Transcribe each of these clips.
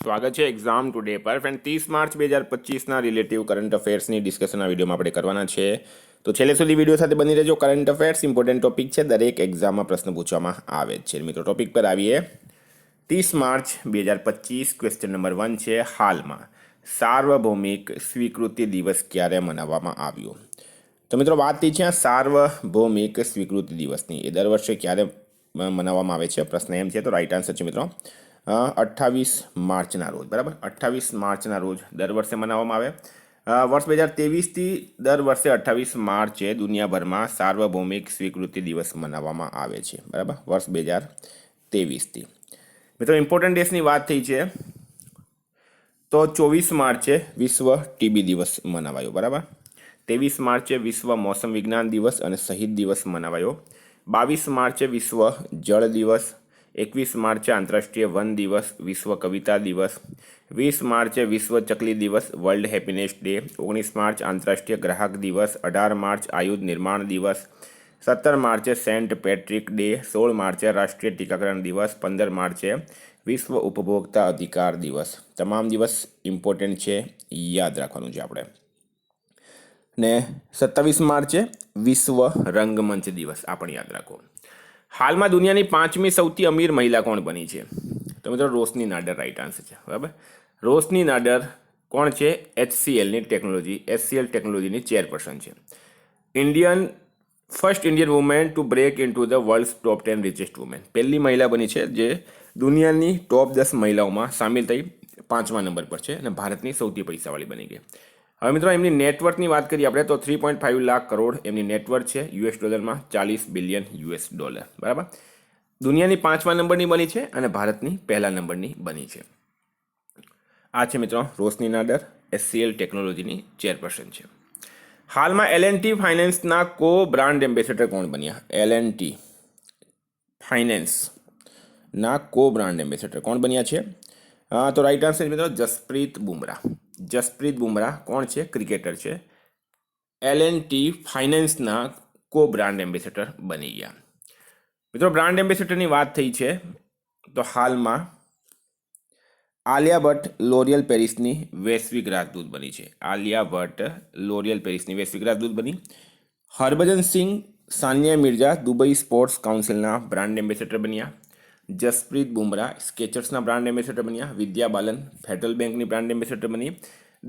સ્વાગત છે exam today પર ફ્રેન્ડ 30 માર્ચ 2025ના રિલેટિવ કરંટ અફેર્સની ડિસ્કશનના વિડીયોમાં આપણે કરવાના છે. તો છેલ્લે સુધી વિડીયો સાથે બની રહેજો. કરંટ અફેર્સ ઇમ્પોર્ટન્ટ ટોપિક છે, દરેક એક્ઝામમાં પ્રશ્ન પૂછવામાં આવે છે. મિત્રો ટોપિક પર આવીએ. 30 માર્ચ 2025 ક્વેશ્ચન નંબર 1 છે, હાલમાં સાર્વભૌમિક સ્વીકૃતિ દિવસ ક્યારે મનાવવામાં આવ્યો? તો મિત્રો વાત થઈ છે સાર્વભૌમિક સ્વીકૃતિ દિવસની. એ દર વર્ષે ક્યારે મનાવવામાં આવે છે? પ્રશ્ન એમ છે. તો રાઈટ આન્સર છે મિત્રો 28 માર્ચના રોજ. બરાબર, 28 માર્ચના રોજ દર વર્ષે મનાવવામાં આવે. વર્ષ 2023થી દર વર્ષે 28 માર્ચે દુનિયાભરમાં સાર્વભૌમિક સ્વીકૃતિ દિવસ મનાવવામાં આવે છે. બરાબર, વર્ષ 2023થી. મિત્રો ઇમ્પોર્ટન્ટ ડેટ્સની વાત થઈ છે તો 24 માર્ચે વિશ્વ ટીબી દિવસ મનાવાયો. બરાબર, 23 માર્ચે વિશ્વ મોસમ વિજ્ઞાન દિવસ અને શહીદ દિવસ મનાવાયો. 22 માર્ચે વિશ્વ જળ દિવસ. 21 માર્ચે આંતરરાષ્ટ્રીય વન દિવસ, વિશ્વ કવિતા દિવસ. 20 માર્ચે વિશ્વ ચકલી દિવસ, વર્લ્ડ હેપીનેસ ડે. 19 માર્ચ આંતરરાષ્ટ્રીય ગ્રાહક દિવસ. 18 માર્ચ આયુધ નિર્માણ દિવસ. 17 માર્ચે સેન્ટ પેટ્રિક ડે. 16 માર્ચે રાષ્ટ્રીય ટીકાકરણ દિવસ. 15 માર્ચે વિશ્વ ઉપભોક્તા અધિકાર દિવસ. તમામ દિવસ ઇમ્પોર્ટન્ટ છે, યાદ રાખવાનું છે આપણે. ને 27 માર્ચે વિશ્વ રંગમંચ દિવસ, આ પણ યાદ રાખો. હાલમાં દુનિયાની 5મી સૌથી અમીર મહિલા કોણ બની છે? તો મિત્રો રોશની નાડર રાઈટ આન્સર છે. બરાબર, રોશની નાડર કોણ છે? એચસીએલ ટેકનોલોજીની ચેરપર્સન છે. First Indian woman to break into the world top 10 richest women. પહેલી મહિલા બની છે જે દુનિયાની ટોપ 10 મહિલાઓમાં સામેલ થઈ 5મા નંબર પર છે અને ભારતની સૌથી પૈસાવાળી બની ગઈ. હવે મિત્રો એમની નેટવર્થની વાત કરીએ આપણે તો 3.5 લાખ કરોડ એમની નેટવર્થ છે, યુએસ ડોલરમાં $40 બિલિયન. બરાબર, દુનિયાની 5મા નંબરની બની છે અને ભારતની પહેલા નંબરની બની છે. આ છે મિત્રો રોશની નાડર, એચસીએલ ટેકનોલોજીની ચેરપર્સન છે. હાલમાં એલએનટી ફાઇનાન્સના કો બ્રાન્ડ એમ્બેસેડર કોણ બન્યા? એલએનટી ફાઇનાન્સના કો બ્રાન્ડ એમ્બેસેડર કોણ બન્યા છે? તો રાઈટ આન્સર મિત્રો જસપ્રીત બુમરાહ. જસપ્રીત બુમરાહ કોણ છે? ક્રિકેટર છે. એલએનટી ફાઇનાન્સના કો બ્રાન્ડ એમ્બેસેડર બની ગયા. મિત્રો બ્રાન્ડ એમ્બેસેડરની વાત થઈ છે તો હાલમાં આલિયા ભટ્ટ લોરિયલ પેરિસની વૈશ્વિક રાજદૂત બની છે. આલિયા ભટ્ટ લોરિયલ પેરિસની વૈશ્વિક રાજદૂત બની. હરભજન સિંહ સાનિયા મિર્ઝા દુબઈ સ્પોર્ટ્સ કાઉન્સિલના બ્રાન્ડ એમ્બેસેડર બન્યા. જસપ્રીત બુમરાહ સ્કેચર્સના બ્રાન્ડ એમ્બેસેડર બન્યા. વિદ્યા બાલન ફેડરલ બેંકની બ્રાન્ડ એમ્બેસેડર બની.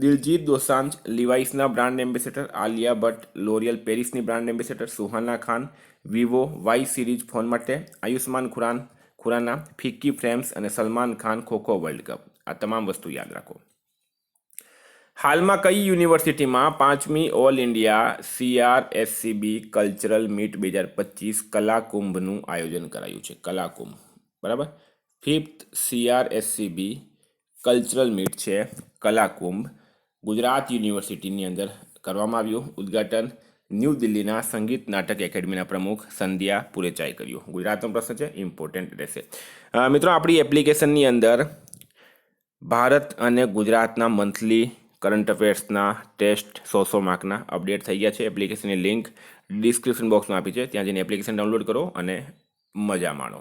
દિલજીત દોસાંજ લિવાઇસના brand ambassador. Alia Bhatt L'Oreal પેરિસની brand ambassador. Suhana Khan Vivo Y series phone માટે. આયુષ્માન ખુરાના ફિક્કી ફ્રેમ્સ અને સલમાન ખાન ખોખો વર્લ્ડ કપ. આ તમામ વસ્તુ યાદ રાખો. હાલમાં કઈ યુનિવર્સિટીમાં 5મી all India CRSCB cultural meet 2025 કલાકુંભનું આયોજન કરાયું છે? કલાકુંભ. બરાબર, 5th CRSCB કલ્ચરલ મીટ છે કલાકુંભ, ગુજરાત યુનિવર્સિટીની અંદર કરવામાં આવ્યું. ઉદ્ઘાટન ન્યૂ દિલ્હીના સંગીત નાટક એકેડમીના પ્રમુખ સંધ્યા પુરેચાએ કર્યું. ગુજરાતનો પ્રશ્ન છે, ઇમ્પોર્ટન્ટ રહેશે. મિત્રો આપણી એપ્લિકેશનની અંદર ભારત અને ગુજરાતના મંથલી કરંટ અફેર્સના ટેસ્ટ 100 માર્કના અપડેટ થઈ ગયા છે. એપ્લિકેશનની લિંક ડિસ્ક્રિપ્શન બોક્સમાં આપી છે, ત્યાં જઈને એપ્લિકેશન ડાઉનલોડ કરો અને મજા માણો.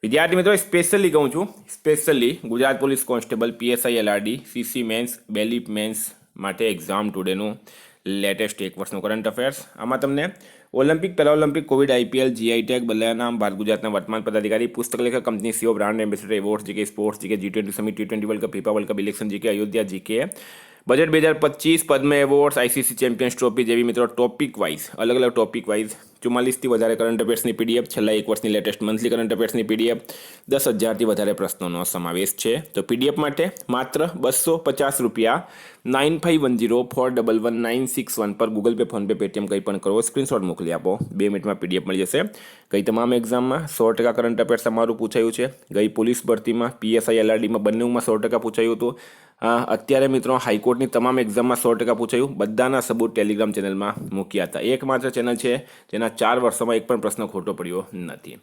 વિદ્યાર્થી મિત્રો સ્પેશિયલી કહું છું, specially Gujarat police constable, PSI LRD, CC mains, બેલીપ મેન્સ માટે એક્ઝામ ટુડેનું લેટેસ્ટ 1 વર્ષનું કરંટ અફેર્સ. આમાં તમને Olympic, Paralympic, Covid, IPL, GI tag, બદલાયા નામ, ભારત ગુજરાતના વર્તમાન પદાધિકારી, પુસ્તક લેખક, company CEO, brand ambassador, awards, GK sports, GK G20 summit, T20 world cup, FIFA world cup, election GK, Ayodhya GK, budget 2025, Padma awards, ICC champions trophy જેવી મિત્રો ટોપિક વાઇઝ, અલગ અલગ ટોપિક વાઇઝ 44થી વધારે કરંટ અફેર્સની PDF, છેલ્લા 1 વર્ષની લેટેસ્ટ મંથલી કરંટ અફેર્સની PDF, 10,000થી વધારે પ્રશ્નોનો સમાવેશ છે. તો PDF માટે માત્ર ₹250 9510411961 પર ગૂગલ પે, ફોનપે, પેટીએમ કંઈ પણ કરો, સ્ક્રીનશોટ મોકલી આપો, 2 મિનિટમાં PDF મળી જશે. ગઈ તમામ એક્ઝામમાં 100% કરંટ અફેર્સ અમારું પૂછાયું છે. ગઈ પોલીસ ભરતીમાં, PSI LRDમાં બંનેમાં 100% પૂછાયું હતું. અત્યારે મિત્રો હાઈકોર્ટની તમામ એક્ઝામમાં 100% પૂછાયું. બધાના સબૂત ટેલિગ્રામ ચેનલમાં મૂક્યા હતા. એકમાત્ર ચેનલ છે જેના 4 વર્ષોમાં એક પણ પ્રશ્ન ખોટો પડ્યો નથી.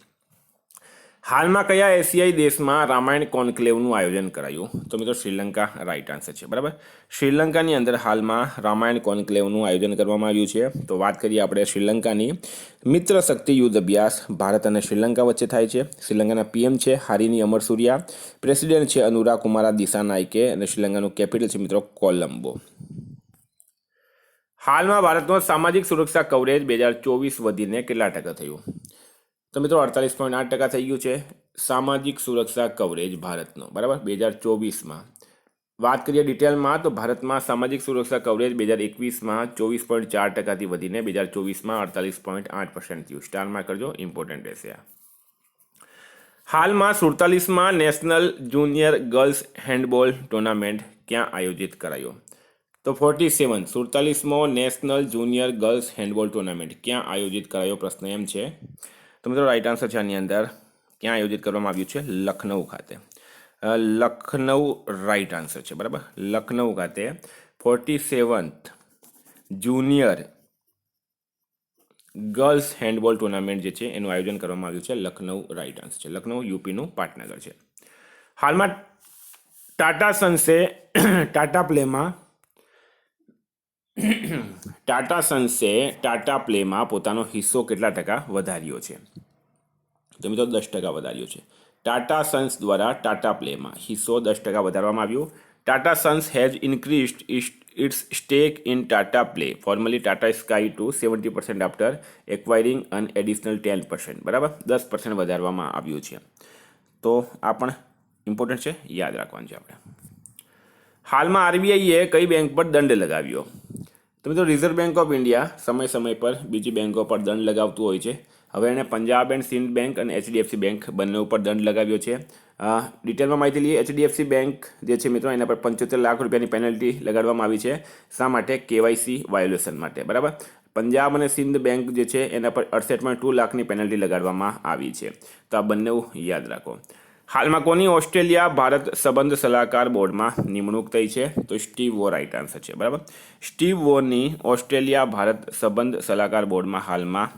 હાલમાં કયા એશિયાઈ દેશમાં રામાયણ કોન્ક્લેવનું આયોજન કરાયું? તો મિત્રો શ્રીલંકા રાઈટ આન્સર છે. બરાબર, શ્રીલંકાની અંદર હાલમાં રામાયણ કોન્ક્લેવનું આયોજન કરવામાં આવ્યું છે. તો વાત કરીએ આપણે શ્રીલંકાની, મિત્ર શક્તિ યુદ્ધ અભ્યાસ ભારત અને શ્રીલંકા વચ્ચે થાય છે. શ્રીલંકાના પીએમ છે હારિની અમરસુરિયા, પ્રેસિડેન્ટ છે અનુરા કુમારા દિસાનાયકે અને શ્રીલંકાનું કેપિટલ છે મિત્રો કોલંબો. હાલમાં ભારતનો સામાજિક સુરક્ષા કવરેજ 2024 વધીને કેટલા ટકા થયું? તો મિત્રો 48.8% થઈ ગયું છે સામાજિક સુરક્ષા કવરેજ ભારતનો. બરાબર, 2024માં વાત કરીએ ડિટેલમાં તો ભારતમાં સામાજિક સુરક્ષા કવરેજ 2021માં 24.4%થી વધીને 2024માં 48.8% થયું. સ્ટારમાં કરજો, ઇમ્પોર્ટન્ટ રહેશે આ. હાલમાં 47માં national junior girls handball tournament ક્યાં આયોજિત કરાયો? તો 47મો national junior girls handball tournament ક્યાં આયોજિત કરાયો? પ્રશ્ન એમ છે. તો મિત્રો રાઈટ આન્સર છે આની અંદર ક્યાં આયોજિત કરવામાં આવ્યું છે? લખનઉ ખાતે. લખનઉ રાઈટ આન્સર છે. બરાબર, લખનઉ ખાતે 47th junior girls handball tournament જે છે એનું આયોજન કરવામાં આવ્યું છે. લખનઉ રાઈટ આન્સર છે. લખનઉ યુપીનું પાટનગર છે. હાલમાં ટાટા સન્સે ટાટા પ્લેમાં પોતાનો હિસ્સો કેટલા ટકા વધાર્યો છે? તો મિત્રો 10% વધાર્યો છે. ટાટા સન્સ દ્વારા ટાટા પ્લેમાં હિસ્સો 10% વધારવામાં આવ્યો. Tata Sons has increased its stake in Tata Play formerly Tata Sky to 70% after acquiring an additional 10%. બરાબર, 10% વધારવામાં આવ્યું છે. તો આ પણ ઇમ્પોર્ટન્ટ છે, યાદ રાખવાનું છે આપણે. હાલમાં આરબીઆઈએ કઈ બેંક પર દંડ લગાવ્યો? તો મિત્રો રિઝર્વ બેંક ઓફ ઇન્ડિયા સમય પર બીજી બેંકો પર દંડ લગાવતું હોય છે. હવે એણે પંજાબ એન્ડ સિંધ બેંક અને એચડીએફસી બેંક બંને ઉપર દંડ લગાવ્યો છે. ડિટેલમાં માહિતી લઈએ. એચડીએફસી બેંક જે છે મિત્રો એના પર 75 લાખ રૂપિયાની પેનલ્ટી લગાડવામાં આવી છે. શા માટે? કેવાયસી વાયોલેશન માટે. બરાબર, પંજાબ અને સિંધ બેંક જે છે એના પર 68.2 લાખની પેનલ્ટી લગાડવામાં આવી છે. તો આ બંને યાદ રાખો. હાલમાં કોની ઓસ્ટ્રેલિયા ભારત સંબંધ સલાહકાર બોર્ડમાં નિમણૂક થઈ છે? તો સ્ટીવ વો રાઈટ આન્સર છે. બરાબર, સ્ટીવ વોની ઓસ્ટ્રેલિયા ભારત સંબંધ સલાહકાર બોર્ડમાં હાલમાં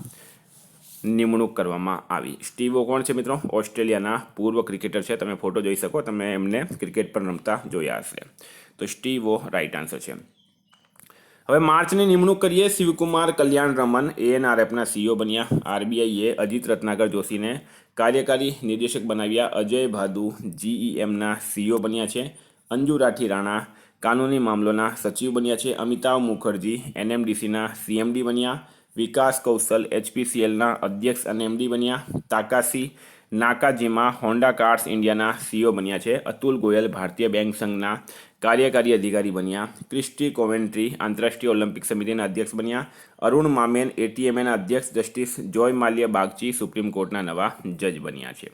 નિમણૂક કરવામાં આવી. સ્ટીવ વો કોણ છે મિત્રો? ઓસ્ટ્રેલિયાના પૂર્વ ક્રિકેટર છે. તમે ફોટો જોઈ શકો, તમે એમને ક્રિકેટ પર રમતા જોયા હશે. તો સ્ટીવ વો રાઈટ આન્સર છે. હવે માર્ચની નિમણૂક કરીએ. શિવકુમાર કલ્યાણ રમન એએનઆરએફના સીઈઓ બન્યા. આરબીઆઈએ અજીત રત્નાકર જોશીને કાર્યકારી નિર્દેશક બનાવ્યા. અજય ભાદુ જીઈએમના સીઈઓ બન્યા છે. અંજુ રાઠી રાણા કાનૂની મામલોના સચિવ બન્યા છે. અમિતાભ મુખર્જી એનએમડીસીના સીએમડી બન્યા. વિકાસ કૌશલ એચપીસીએલના અધ્યક્ષ અને એમડી બન્યા. તાકાશી નાકાજીમા હોન્ડા કાર્સ ઇન્ડિયાના સીઈઓ બન્યા છે. અતુલ ગોયલ ભારતીય બેંક સંઘના કાર્યકારી અધિકારી બન્યા. ક્રિસ્ટી કોવેન્ટ્રી આંતરરાષ્ટ્રીય ઓલિમ્પિક સમિતિના અધ્યક્ષ બન્યા. અરુણ મામેન એટીએમએના અધ્યક્ષ. જસ્ટિસ જોય માલ્યા બાગચી સુપ્રીમ કોર્ટના નવા જજ બન્યા છે.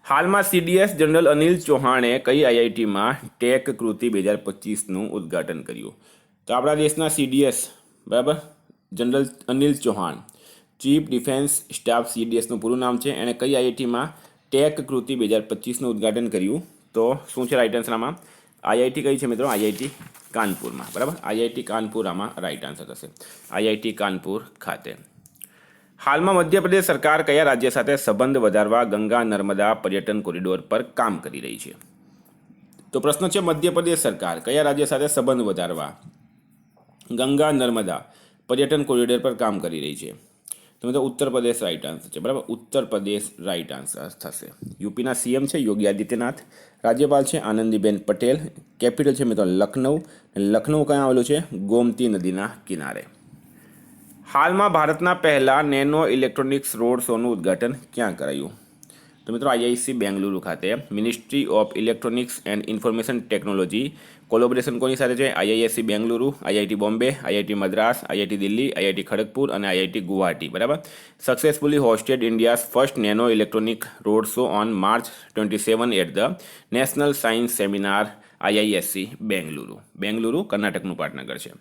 હાલમાં સીડીએસ જનરલ અનિલ ચૌહાણે કઈ આઈઆઈટીમાં ટેક કૃતિ 2025નું ઉદ્ઘાટન કર્યું? તો આપણા દેશના સીડીએસ બરાબર general Anil Chauhan, chief defence staff સીડીએસનું પૂરું નામ છે. એણે કઈ આઈઆઈટીમાં ટેક કૃતિ 2025નું ઉદ્ઘાટન કર્યું? તો શું છે રાઈટ આન્સર આમાં? આઈઆઈટી કઈ છે મિત્રો? આઈઆઈટી કાનપુરમાં. બરાબર, આઈઆઈટી કાનપુર આમાં રાઈટ આન્સર થશે. આઈઆઈટી કાનપુર ખાતે. હાલમાં મધ્યપ્રદેશ સરકાર કયા રાજ્ય સાથે સંબંધ વધારવા ગંગા નર્મદા પર્યટન કોરિડોર પર કામ કરી રહી છે? તો પ્રશ્ન છે મધ્યપ્રદેશ સરકાર કયા રાજ્ય સાથે સંબંધ વધારવા ગંગા નર્મદા પર્યટન કોરિડોર પર કામ કરી રહી છે? તો મિત્રો ઉત્તર પ્રદેશ રાઈટ આન્સર છે. બરાબર, ઉત્તર પ્રદેશ રાઈટ આન્સર થશે. યુપીના સીએમ છે યોગી આદિત્યનાથ. રાજ્યપાલ છે આનંદીબેન પટેલ. કેપિટલ છે મિત્રો લખનઉ. લખનઉ ક્યાં આવેલું છે? ગોમતી નદીના કિનારે. હાલમાં ભારતના પહેલા નેનો ઇલેક્ટ્રોનિક્સ રોડ શોનું ઉદ્ઘાટન ક્યાં કરાયું? તો મિત્રો આઈઆઈસી બેંગલુરુ ખાતે. Ministry of electronics and information technology collaboration કોની સાથે છે? IISc Bengaluru, IIT Bombay, IIT Madras, IIT Delhi, IIT Kharagpur અને આઈઆઈટી ગુવાહાટી. બરાબર, successfully hosted India's first nano electronic road show on March 27 at the national science seminar IISc Bengaluru. Bengaluru કર્ણાટકનું પાટનગર છે.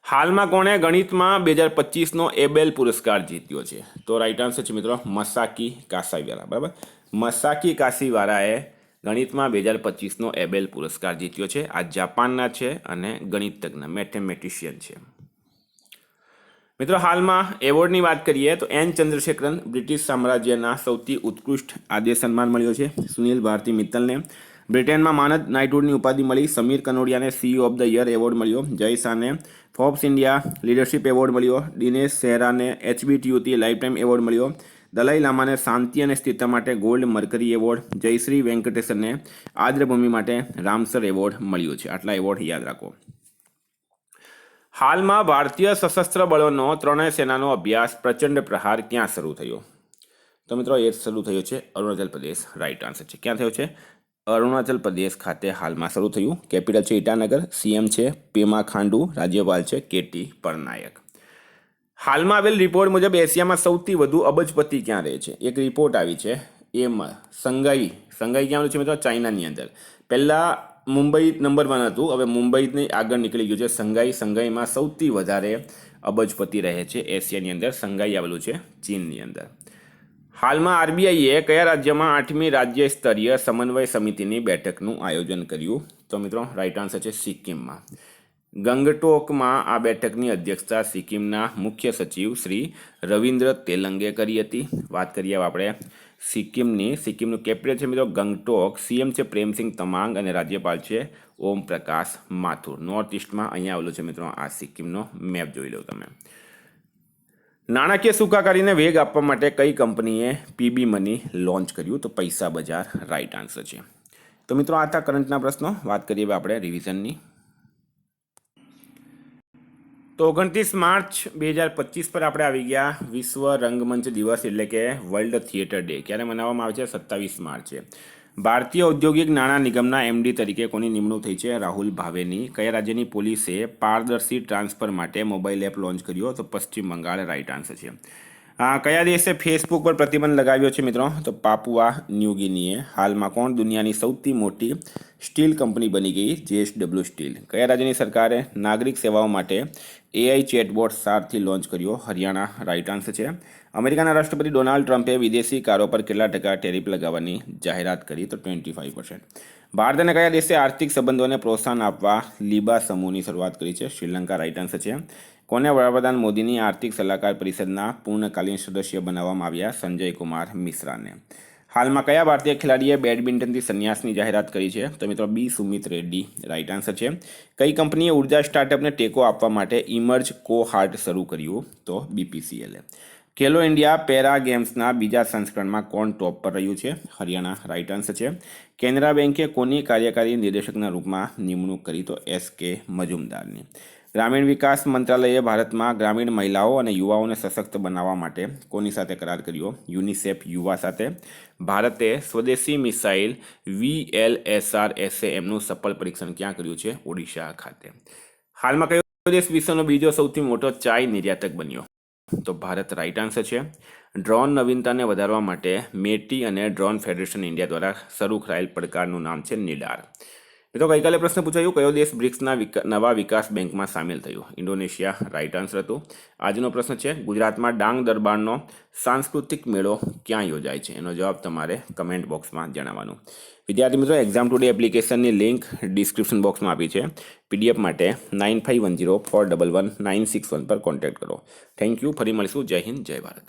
હાલમાં કોણે ગણિતમાં 2025નો એબેલ પુરસ્કાર જીત્યો છે? તો રાઈટ આન્સર છે મિત્રો મસાકી કાસાવીવાલા. બરાબર, મસાકી કાસીવારાએ ગણિતમાં 2025નો એબેલ પુરસ્કાર જીત્યો છે. આ જાપાનના છે અને ગણિતજ્ઞ મેથેમેટિશિયન છે. મિત્રો હાલમાં એવોર્ડની વાત કરીએ તો એન ચંદ્રશેખરન બ્રિટિશ સામ્રાજ્યના સૌથી ઉત્કૃષ્ટ આદ્ય સન્માન મળ્યો છે. સુનિલ ભારતી મિત્તલને બ્રિટનમાં માનદ નાઇટહુડની ઉપાધિ મળી. સમીર કનોડિયાને CEO of the year award મળ્યો. જય શાહને ફોર્બ્સ ઇન્ડિયા લીડરશિપ એવોર્ડ મળ્યો. દિનેશ સહેરાને HBTUT લાઇફટાઇમ એવોર્ડ મળ્યો. દલાઈ લામાને શાંતિ અને સ્થિરતા માટે ગોલ્ડ મર્કરી એવોર્ડ. જયશ્રી વેંકટેશનને આદ્રભૂમિ માટે રામસર એવોર્ડ મળ્યો છે. આટલા એવોર્ડ યાદ રાખો. હાલમાં ભારતીય સશસ્ત્ર બળોનો ત્રણેય સેનાનો અભ્યાસ પ્રચંડ પ્રહાર ક્યાં શરૂ થયો? તો મિત્રો એ શરૂ થયો છે અરુણાચલ પ્રદેશ. રાઈટ આન્સર છે. ક્યાં થયો છે? અરુણાચલ પ્રદેશ ખાતે હાલમાં શરૂ થયું. કેપિટલ છે ઈટાનગર. CM છે પેમા ખાંડુ. રાજ્યપાલ છે KT પટનાયક. હાલમાં આવેલ રિપોર્ટ મુજબ એશિયામાં સૌથી વધુ અબજપતિ ક્યાં રહે છે? એક રિપોર્ટ આવી છે એમાં સંઘાઈ ક્યાં છે મિત્રો? ચાઇનાની અંદર. પહેલાં મુંબઈ નંબર 1 હતું, હવે મુંબઈની આગળ નીકળી ગયું છે સંઘાઈમાં સૌથી વધારે અબજપતિ રહે છે એશિયાની અંદર. સંઘાઈ આવેલું છે ચીનની અંદર. હાલમાં RBIએ કયા રાજ્યમાં 8મી રાજ્ય સ્તરીય સમન્વય સમિતિની બેઠકનું આયોજન કર્યું? તો મિત્રો રાઈટ આન્સર છે સિક્કિમમાં. ગંગટોકમાં આ બેઠકની અધ્યક્ષતા સિક્કિમના મુખ્ય સચિવ શ્રી રવિન્દ્ર તેલંગે કરી હતી. વાત કરીએ આપણે સિક્કિમનું કેપિટલ છે મિત્રો ગંગટોક. CM છે પ્રેમસિંહ તમાંગ અને રાજ્યપાલ છે ઓમ પ્રકાશ માથુર. નોર્થ ઇસ્ટમાં અહીંયા આવેલું છે મિત્રો. આ સિક્કિમનો મેપ જોઈ લો તમે. નાણાકીય સુખાકારીને વેગ આપવા માટે કઈ કંપનીએ PB મની લોન્ચ કર્યું? તો પૈસા બજાર રાઈટ આન્સર છે. તો મિત્રો આ હતા કરંટના પ્રશ્નો. વાત કરીએ આપણે રિવિઝનની. તો 29 માર્ચ 2025 પર આપણે આવી ગયા વિશ્વ રંગમંચ દિવસ, એટલે કે વર્લ્ડ થિયેટર ડે. ક્યારે મનાવવામાં આવે છે? 27 માર્ચે. ભારતીય ઔદ્યોગિક નાણાં નિગમના MD તરીકે કોની નિમણૂક થઈ છે? રાહુલ ભાવેની. કયા રાજ્યની પોલીસે પારદર્શી ટ્રાન્સફર માટે મોબાઈલ એપ લોન્ચ કર્યો? તો પશ્ચિમ બંગાળ રાઈટ આન્સર છે. કયા દેશે ફેસબુક પર પ્રતિબંધ લગાવ્યો છે મિત્રો? તો પાપુઆ ન્યૂગિનીએ. હાલમાં કોણ દુનિયાની સૌથી મોટી સ્ટીલ કંપની બની ગઈ? JSW steel. કયા રાજ્યની સરકારે નાગરિક સેવાઓ માટે AI ચેટબોટ સારથી લોન્ચ કર્યો? હરિયાણા રાઈટ આન્સર છે. અમેરિકાના રાષ્ટ્રપતિ ડોનાલ્ડ ટ્રમ્પે વિદેશી કારો પર કેટલા ટકા ટેરિફ લગાવવાની જાહેરાત કરી? તો 25%. ભારત અને કયા દેશે આર્થિક સંબંધોને પ્રોત્સાહન આપવા લીબા સમૂહની શરૂઆત કરી છે? શ્રીલંકા રાઈટ આન્સર છે. કોને વડાપ્રધાન મોદીની આર્થિક સલાહકાર પરિષદના પૂર્ણકાલીન સદસ્ય બનાવવામાં આવ્યા? સંજય કુમાર મિશ્રાને. હાલમાં કયા ભારતીય ખેલાડીએ બેડમિન્ટનથી સંન્યાસની જાહેરાત કરી છે? તો મિત્રો B Sumit Reddy right answer છે. કઈ કંપનીએ ઉર્જા સ્ટાર્ટઅપને ટેકો આપવા માટે ઇમર્જ કોહાર્ટ શરૂ કર્યું? તો BPCL. ખેલો ઇન્ડિયા પેરા ગેમ્સના બીજા સંસ્કરણમાં કોણ ટોપ પર રહ્યું છે? હરિયાણા રાઈટ આન્સર છે. કેનરા બેંકે કોની કાર્યકારી નિર્દેશકના રૂપમાં નિમણૂક કરી? તો SK મજુમદારની. ગ્રામીણ વિકાસ મંત્રાલયે ભારતમાં ગ્રામીણ મહિલાઓ અને યુવાઓને સશક્ત બનાવવા માટે કોની સાથે કરાર કર્યો? યુનિસેફ યુવા સાથે. ભારતે સ્વદેશી મિસાઇલ VLSR-SAMનું સફળ પરીક્ષણ ક્યાં કર્યું છે? ઓડિશા ખાતે. હાલમાં કયો દેશ વિશ્વનો બીજો સૌથી મોટો ચાય નિર્યાતક બન્યો? તો ભારત રાઈટ આન્સર છે. ડ્રોન નવીનતાને વધારવા માટે મેટી અને ડ્રોન ફેડરેશન ઇન્ડિયા દ્વારા શરૂ કરાયેલ પડકારનું નામ છે નિડાર. મિત્રો ગઈકાલે પ્રશ્ન પૂછાયું કયો દેશ બ્રિક્સના નવા વિકાસ બેંકમાં સામેલ થયું? ઇન્ડોનેશિયા રાઈટ આન્સર હતું. આજનો પ્રશ્ન છે ગુજરાતમાં ડાંગ દરબારનો સાંસ્કૃતિક મેળો ક્યાં યોજાય છે? એનો જવાબ તમારે કમેન્ટ બોક્સમાં જણાવવાનું. વિદ્યાર્થી મિત્રો એક્ઝામ ટુડે એપ્લિકેશનની લિંક ડિસ્ક્રિપ્શન બોક્સમાં આપી છે. PDF માટે 9510411961 પર કોન્ટેક્ટ કરો. Thank you. ફરી મળીશું. જય હિન્દ, જય ભારત.